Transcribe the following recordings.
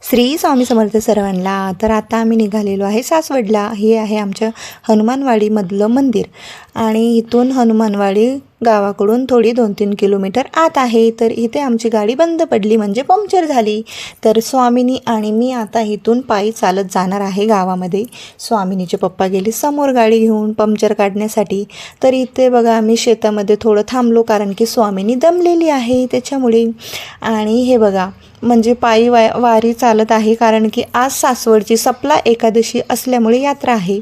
श्री स्वामी समर्थ सर्वांना। तर आता आम्ही निघालेलो आहे सासवडला। हे आहे आमच्या हनुमानवाडीमधलं मंदिर आणि इथून हनुमानवाडी गावाकडून थोडी 2-3 किलोमीटर आत आहे। तर इथे आमची गाडी बंद पडली म्हणजे पंक्चर झाली। तर स्वामिनी आणि मी आता इथून पायी चालत जाणार आहे गावामध्ये। स्वामिनीचे पप्पा गेले समोर गाडी घेऊन पंक्चर काढण्यासाठी। तर इथे बघा आम्ही शेतामध्ये थोडं थांबलो कारण की स्वामिनी दमलेली आहे त्याच्यामुळे। आणि हे बघा म्हणजे पायी वारी चालत आहे कारण की आज सासवडची सपला एकादशी असल्यामुळे यात्रा आहे।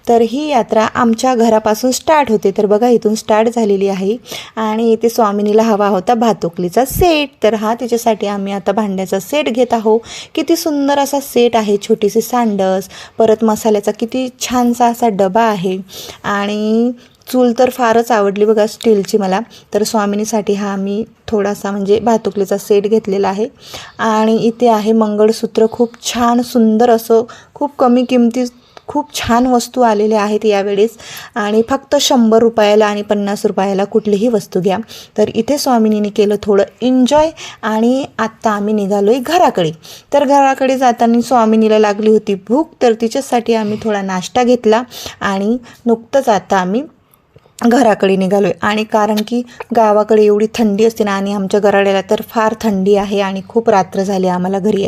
तर ही यात्रा आमच्या घरापासून स्टार्ट होते। तर बघा इथून स्टार्ट झालेली आहे आणि इथे स्वामिनीला हवा होता भातुकलीचा सेट। तर हा तिच्यासाठी आम्ही आता भांड्याचा सेट घेत आहोत। किती सुंदर असा सेट आहे, छोटीशी सांडस, परत मसाल्याचा किती छानसा असा डबा आहे आणि चूल तर फारच आवडली बघा स्टीलची मला। तर स्वामिनीसाठी हा मी थोडासा म्हणजे भातुकलीचा सेट घेतलेला आहे। आणि इथे आहे मंगळसूत्र, खूप छान सुंदर असं, खूप कमी किमतीत खूप छान वस्तू आलेल्या आहेत यावेळेस आणि फक्त 100 रुपयाला आणि 50 रुपयाला कुठलीही वस्तू घ्या। तर इथे स्वामिनीने केलं थोडं एन्जॉय आणि आत्ता आम्ही निघालोय घराकडे। तर घराकडे जाताना स्वामिनीला लागली होती भूक, तर तिच्यासाठी आम्ही थोडा नाश्ता घेतला आणि नुकतंच आता आम्ही घराकडे निघालो आहे। आणि कारण की गावाकडे एवढी थंडी असते ना आणि आमच्या घराड्याला तर फार थंडी आहे आणि खूप रात्र झाली आम्हाला घरी